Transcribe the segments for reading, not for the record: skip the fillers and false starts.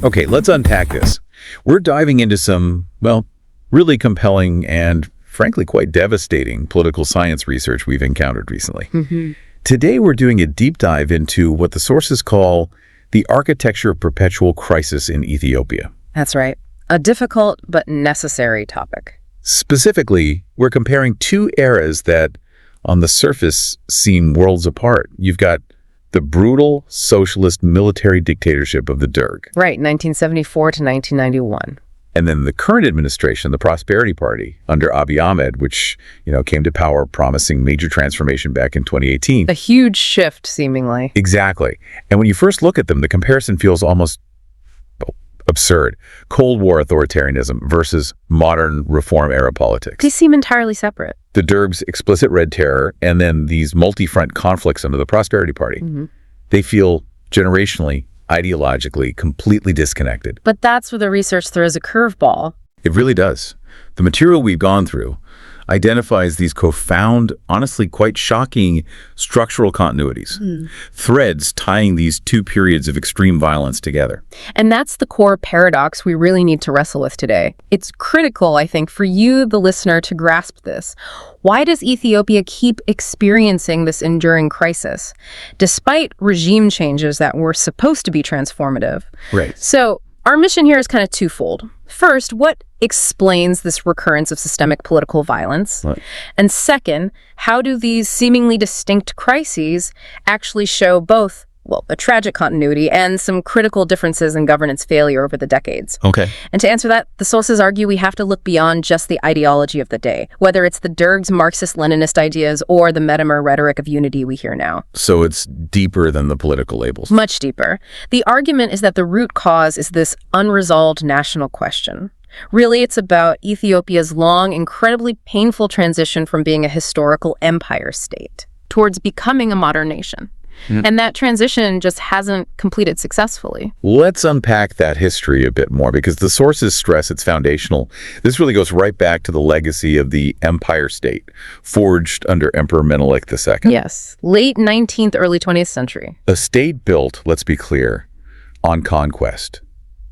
Okay, let's unpack this. We're diving into some, well, really compelling and frankly quite devastating political science research we've encountered recently. Today we're doing a deep dive into what the sources call the architecture of perpetual crisis in Ethiopia. That's right. A difficult but necessary topic. Specifically, we're comparing two eras that, on the surface, seem worlds apart. You've got the brutal socialist military dictatorship of the Derg. Right, 1974 to 1991. And then the current administration, the Prosperity Party, under Abiy Ahmed, which, came to power promising major transformation back in 2018. A huge shift, seemingly. Exactly. And when you first look at them, the comparison feels almost absurd. Cold War authoritarianism versus modern reform-era politics. They seem entirely separate. The Derg's explicit red terror and then these multi-front conflicts under the Prosperity Party. They feel generationally, ideologically, completely disconnected. But that's where the research throws a curveball. It really does. The material we've gone through identifies these profound, honestly quite shocking structural continuities, threads tying these two periods of extreme violence together. And that's the core paradox we really need to wrestle with today. It's critical, I think, for you, the listener, to grasp this. Why does Ethiopia keep experiencing this enduring crisis, despite regime changes that were supposed to be transformative? Right. So our mission here is kind of twofold. First, what explains this recurrence of systemic political violence? Right. And second, how do these seemingly distinct crises actually show both, a tragic continuity and some critical differences in governance failure over the decades? Okay. And to answer that, the sources argue we have to look beyond just the ideology of the day, whether it's the Derg's Marxist-Leninist ideas or the Metamer rhetoric of unity we hear now. So it's deeper than the political labels. Much deeper. The argument is that the root cause is this unresolved national question. Really, it's about Ethiopia's long, incredibly painful transition from being a historical empire state towards becoming a modern nation. And that transition just hasn't completed successfully. Let's unpack that history a bit more, because the sources stress it's foundational. This really goes right back to the legacy of the empire state, forged under Emperor Menelik II. Yes, late 19th, early 20th century. A state built, let's be clear, on conquest.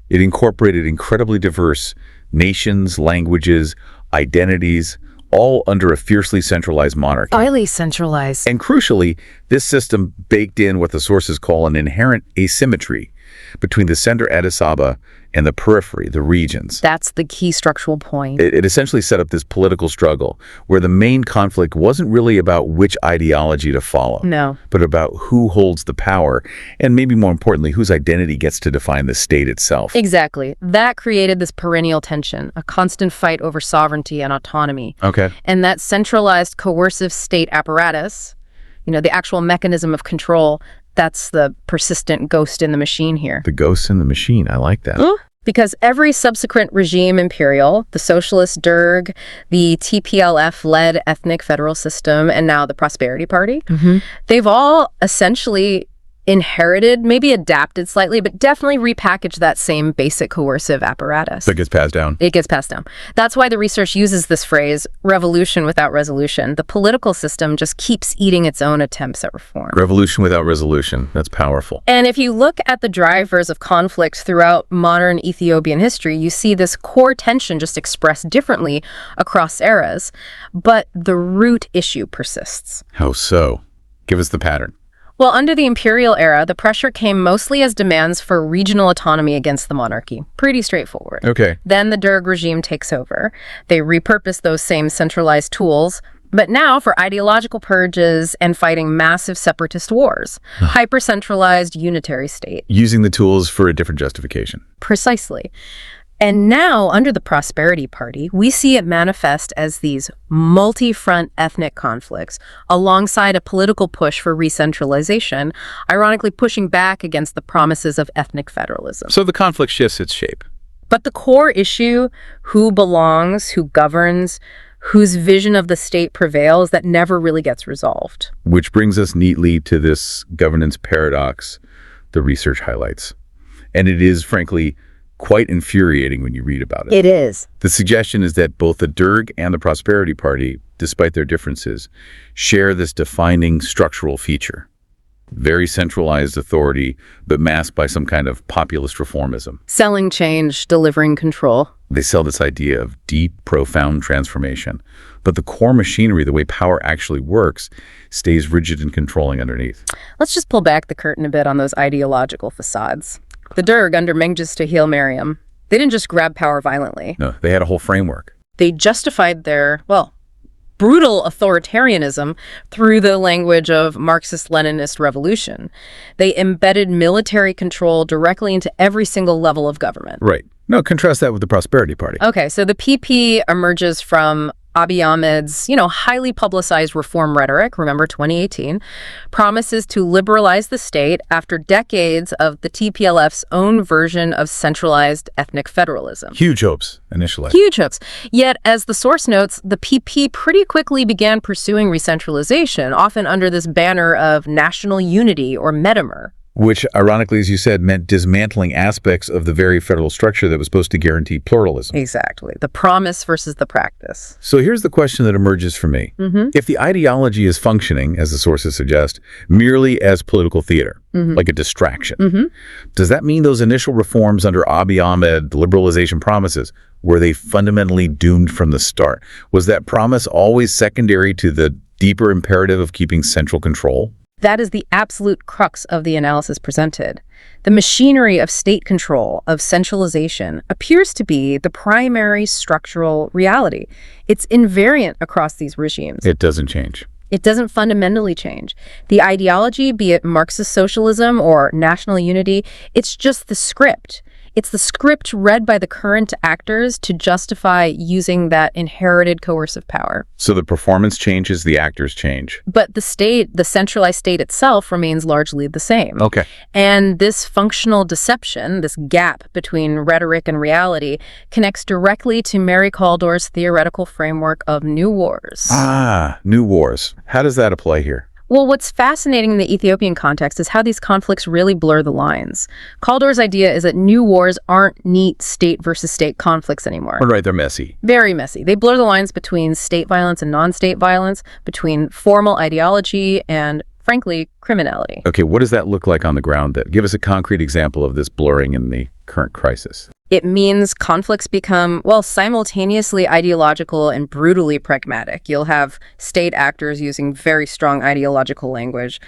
It incorporated incredibly diverse nations, languages, identities, all under a fiercely centralized monarchy. Highly centralized. And crucially, this system baked in what the sources call an inherent asymmetry between the center Addis Ababa and the periphery, the regions. That's the key structural point. It essentially set up this political struggle where the main conflict wasn't really about which ideology to follow. No. But about who holds the power, and maybe more importantly, whose identity gets to define the state itself. Exactly. That created this perennial tension, a constant fight over sovereignty and autonomy. Okay. And that centralized coercive state apparatus, the actual mechanism of control, that's the persistent ghost in the machine here. The ghost in the machine. I like that. Because every subsequent regime imperial, the socialist Derg, the TPLF-led ethnic federal system, and now the Prosperity Party, they've all essentially inherited, maybe adapted slightly, but definitely repackaged that same basic coercive apparatus. That gets passed down. It gets passed down. That's why the research uses this phrase, revolution without resolution. The political system just keeps eating its own attempts at reform. Revolution without resolution. That's powerful. And if you look at the drivers of conflict throughout modern Ethiopian history, you see this core tension just expressed differently across eras, but the root issue persists. How so? Give us the pattern. Well, under the imperial era, the pressure came mostly as demands for regional autonomy against the monarchy. Pretty straightforward. Okay. Then the Derg regime takes over. They repurpose those same centralized tools, but now for ideological purges and fighting massive separatist wars. Hyper-centralized unitary state. Using the tools for a different justification. Precisely. And now, under the Prosperity Party, we see it manifest as these multi-front ethnic conflicts alongside a political push for re-centralization, ironically pushing back against the promises of ethnic federalism. So the conflict shifts its shape. But the core issue, who belongs, who governs, whose vision of the state prevails, that never really gets resolved. Which brings us neatly to this governance paradox the research highlights. And it is, frankly, quite infuriating when you read about it. It is. The suggestion is that both the Derg and the Prosperity Party, despite their differences, share this defining structural feature. Very centralized authority, but masked by some kind of populist reformism. Selling change, delivering control. They sell this idea of deep, profound transformation. But the core machinery, the way power actually works, stays rigid and controlling underneath. Let's just pull back the curtain a bit on those ideological facades. The Derg under Mengistu Haile Mariam, they didn't just grab power violently. No, they had a whole framework. They justified their, brutal authoritarianism through the language of Marxist-Leninist revolution. They embedded military control directly into every single level of government. Right. No, contrast that with the Prosperity Party. Okay, so the PP emerges from Abiy Ahmed's, highly publicized reform rhetoric, remember 2018, promises to liberalize the state after decades of the TPLF's own version of centralized ethnic federalism. Huge hopes, initially. Huge hopes. Yet, as the source notes, the PP pretty quickly began pursuing re-centralization, often under this banner of national unity or metamer. Which, ironically, as you said, meant dismantling aspects of the very federal structure that was supposed to guarantee pluralism. Exactly. The promise versus the practice. So here's the question that emerges for me. If the ideology is functioning, as the sources suggest, merely as political theater, like a distraction, does that mean those initial reforms under Abiy Ahmed, liberalization promises, were they fundamentally doomed from the start? Was that promise always secondary to the deeper imperative of keeping central control? That is the absolute crux of the analysis presented. The machinery of state control, of centralization, appears to be the primary structural reality. It's invariant across these regimes. It doesn't change. It doesn't fundamentally change. The ideology, be it Marxist socialism or national unity, it's just the script. It's the script read by the current actors to justify using that inherited coercive power. So the performance changes, the actors change. But the state, the centralized state itself, remains largely the same. Okay. And this functional deception, this gap between rhetoric and reality, connects directly to Mary Kaldor's theoretical framework of new wars. Ah, new wars. How does that apply here? Well, what's fascinating in the Ethiopian context is how these conflicts really blur the lines. Kaldor's idea is that new wars aren't neat state versus state conflicts anymore. Right, they're messy. Very messy. They blur the lines between state violence and non-state violence, between formal ideology and, frankly, criminality. Okay, what does that look like on the ground then? Give us a concrete example of this blurring in the current crisis. It means conflicts become, simultaneously ideological and brutally pragmatic. You'll have state actors using very strong ideological language,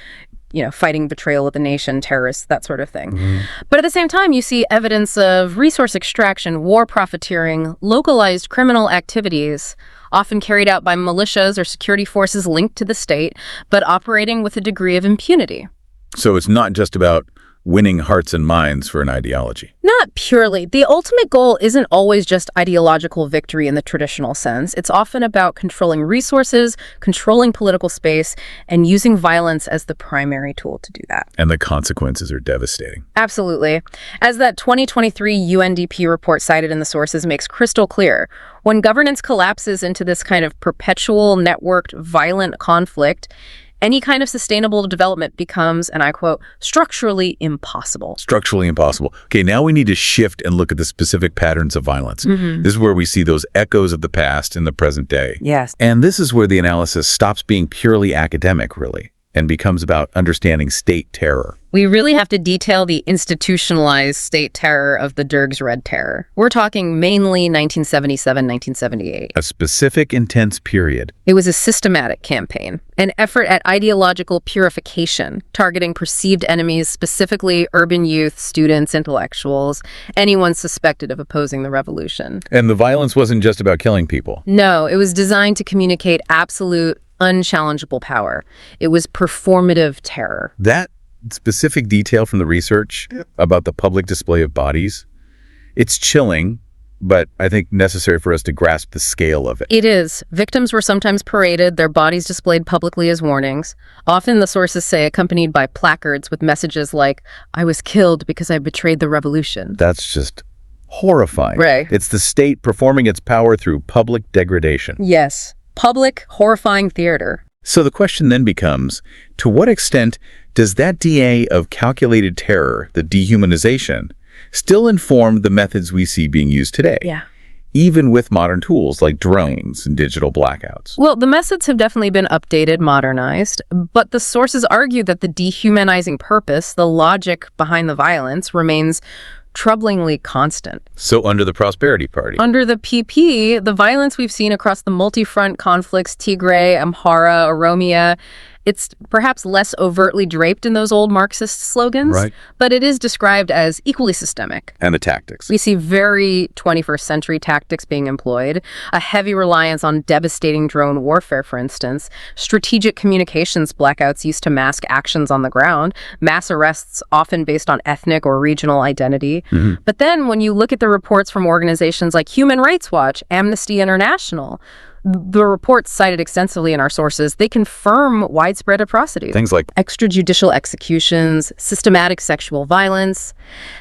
fighting betrayal of the nation, terrorists, that sort of thing. But at the same time, you see evidence of resource extraction, war profiteering, localized criminal activities, often carried out by militias or security forces linked to the state, but operating with a degree of impunity. So it's not just about winning hearts and minds for an ideology. Not purely. The ultimate goal isn't always just ideological victory in the traditional sense. It's often about controlling resources, controlling political space, and using violence as the primary tool to do that. And the consequences are devastating. Absolutely. As that 2023 UNDP report cited in the sources makes crystal clear, when governance collapses into this kind of perpetual, networked, violent conflict, any kind of sustainable development becomes, and I quote, structurally impossible. Structurally impossible. Okay, now we need to shift and look at the specific patterns of violence. This is where we see those echoes of the past in the present day. Yes. And this is where the analysis stops being purely academic, really, and becomes about understanding state terror. We really have to detail the institutionalized state terror of the Derg's Red Terror. We're talking mainly 1977-1978. A specific, intense period. It was a systematic campaign, an effort at ideological purification, targeting perceived enemies, specifically urban youth, students, intellectuals, anyone suspected of opposing the revolution. And the violence wasn't just about killing people. No, it was designed to communicate absolute, unchallengeable power. It was performative terror. That specific detail from the research about the public display of bodies, it's chilling, but I think necessary for us to grasp the scale of it. It is. Victims were sometimes paraded, their bodies displayed publicly as warnings. Often, the sources say, accompanied by placards with messages like, "I was killed because I betrayed the revolution." That's just horrifying. Right. It's the state performing its power through public degradation. Yes. Public, horrifying theater. So the question then becomes, to what extent does that DNA of calculated terror, the dehumanization, still inform the methods we see being used today? Yeah. even with modern tools like drones and digital blackouts. Well, the methods have definitely been updated, modernized, but the sources argue that the dehumanizing purpose, the logic behind the violence, remains troublingly constant. So under the Prosperity Party? Under the PP, the violence we've seen across the multi-front conflicts, Tigray, Amhara, Oromia, it's perhaps less overtly draped in those old Marxist slogans, Right. but it is described as equally systemic. And the tactics. We see very 21st century tactics being employed, a heavy reliance on devastating drone warfare, for instance, strategic communications blackouts used to mask actions on the ground, mass arrests often based on ethnic or regional identity. But then when you look at the reports from organizations like Human Rights Watch, Amnesty International, the reports cited extensively in our sources, they confirm widespread atrocities. Things like Extrajudicial executions, systematic sexual violence,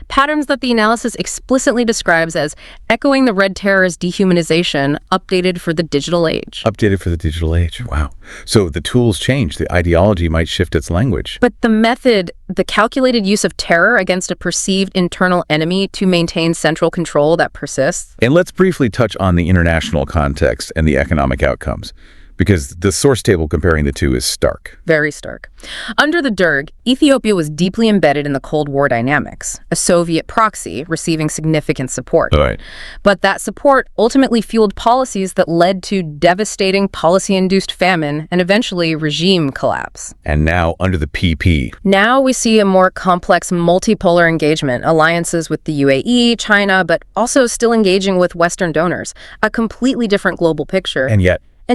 patterns that the analysis explicitly describes as echoing the Red Terror's dehumanization updated for the digital age. updated for the digital age. Wow. So the tools change. The ideology might shift its language. But the method, the calculated use of terror against a perceived internal enemy to maintain central control that persists. And let's briefly touch on the international context and the economic outcomes, because the source table comparing the two is stark. Very stark. Under the Derg, Ethiopia was deeply embedded in the Cold War dynamics, a Soviet proxy receiving significant support. All right. But that support ultimately fueled policies that led to devastating policy-induced famine and eventually regime collapse. And now under the PP. Now we see a more complex multipolar engagement, alliances with the UAE, China, but also still engaging with Western donors, a completely different global picture. And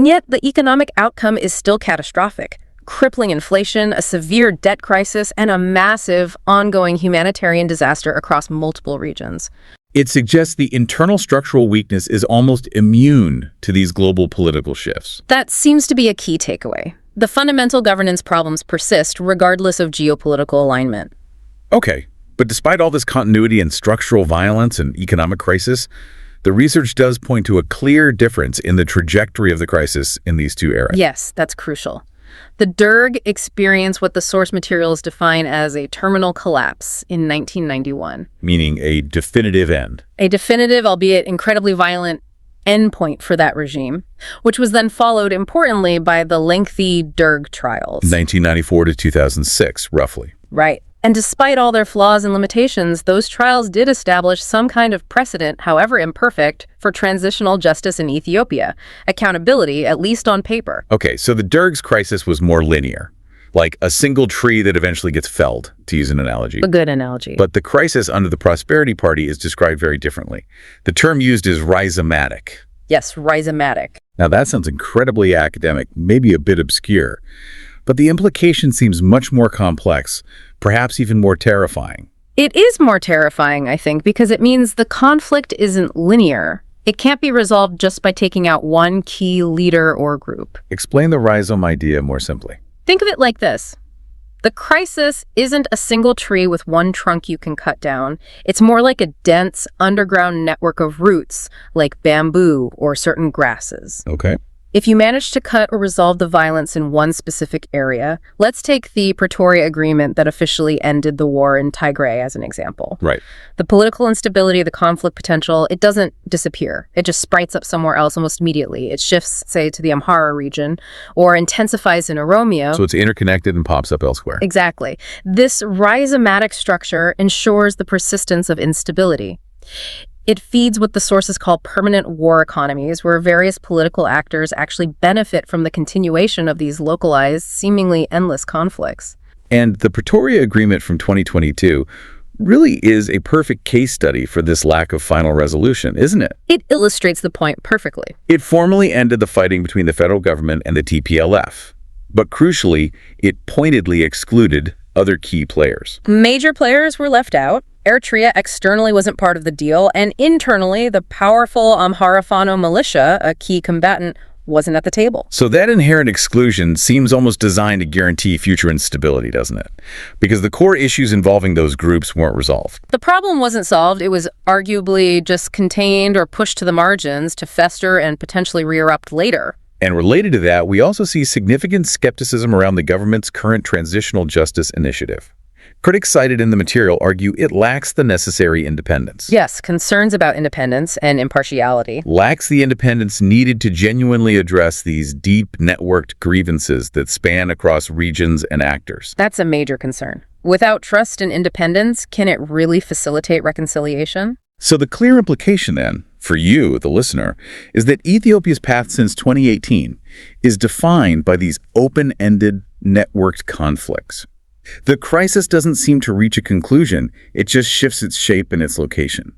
yet, the economic outcome is still catastrophic. Crippling inflation, a severe debt crisis, and a massive, ongoing humanitarian disaster across multiple regions. it suggests the internal structural weakness is almost immune to these global political shifts. That seems to be a key takeaway. The fundamental governance problems persist regardless of geopolitical alignment. Okay, but despite all this continuity and structural violence and economic crisis, the research does point to a clear difference in the trajectory of the crisis in these two eras. Yes, that's crucial. The Derg experienced what the source materials define as a terminal collapse in 1991. Meaning a definitive end. A definitive, albeit incredibly violent, endpoint for that regime, which was then followed, importantly, by the lengthy Derg trials. 1994 to 2006, roughly. Right. And despite all their flaws and limitations, those trials did establish some kind of precedent, however imperfect, for transitional justice in Ethiopia. Accountability, at least on paper. Okay, so the Derg's crisis was more linear, like a single tree that eventually gets felled, to use an analogy. A good analogy. But the crisis under the Prosperity Party is described very differently. The term used is rhizomatic. Yes, rhizomatic. Now that sounds incredibly academic, maybe a bit obscure, but the implication seems much more complex, perhaps even more terrifying. It is more terrifying, I think, because it means the conflict isn't linear. It can't be resolved just by taking out one key leader or group. Explain the rhizome idea more simply. Think of it like this. The crisis isn't a single tree with one trunk you can cut down. It's more like a dense underground network of roots, like bamboo or certain grasses. Okay. If you manage to cut or resolve the violence in one specific area, let's take the Pretoria Agreement that officially ended the war in Tigray as an example. Right. The political instability, the conflict potential, it doesn't disappear. It just sprites up somewhere else almost immediately. It shifts, say, to the Amhara region or intensifies in Oromia. So it's interconnected and pops up elsewhere. Exactly. This rhizomatic structure ensures the persistence of instability. It feeds what the sources call permanent war economies, where various political actors actually benefit from the continuation of these localized, seemingly endless conflicts. And the Pretoria Agreement from 2022 really is a perfect case study for this lack of final resolution, isn't it? It illustrates the point perfectly. It formally ended the fighting between the federal government and the TPLF. But crucially, it pointedly excluded other key players. Major players were left out. Eritrea externally wasn't part of the deal, and internally, the powerful Amhara Fano militia, a key combatant, wasn't at the table. So that inherent exclusion seems almost designed to guarantee future instability, doesn't it? Because the core issues involving those groups weren't resolved. The problem wasn't solved. It was arguably just contained or pushed to the margins to fester and potentially re-erupt later. And related to that, we also see significant skepticism around the government's current transitional justice initiative. Critics cited in the material argue it lacks the necessary independence. Yes, concerns about independence and impartiality. Lacks the independence needed to genuinely address these deep networked grievances that span across regions and actors. That's a major concern. Without trust and independence, can it really facilitate reconciliation? So the clear implication then, for you, the listener, is that Ethiopia's path since 2018 is defined by these open-ended, networked conflicts. The crisis doesn't seem to reach a conclusion, it just shifts its shape and its location.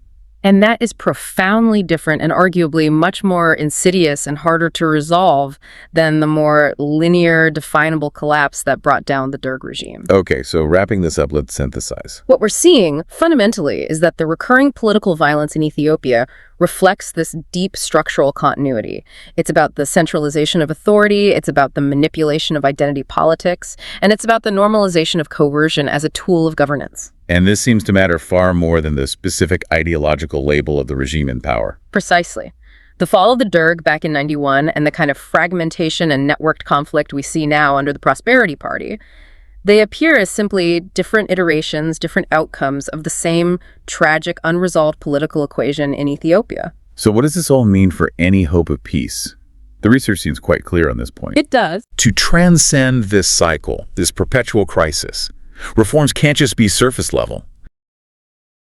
And that is profoundly different and arguably much more insidious and harder to resolve than the more linear, definable collapse that brought down the Derg regime. Okay, so wrapping this up, let's synthesize. What we're seeing, fundamentally, is that the recurring political violence in Ethiopia reflects this deep structural continuity. It's about the centralization of authority, it's about the manipulation of identity politics, and it's about the normalization of coercion as a tool of governance. And this seems to matter far more than the specific ideological label of the regime in power. Precisely. The fall of the Derg back in '91 and the kind of fragmentation and networked conflict we see now under the Prosperity Party, they appear as simply different iterations, different outcomes of the same tragic, unresolved political equation in Ethiopia. So what does this all mean for any hope of peace? The research seems quite clear on this point. It does. To transcend this cycle, this perpetual crisis, reforms can't just be surface level.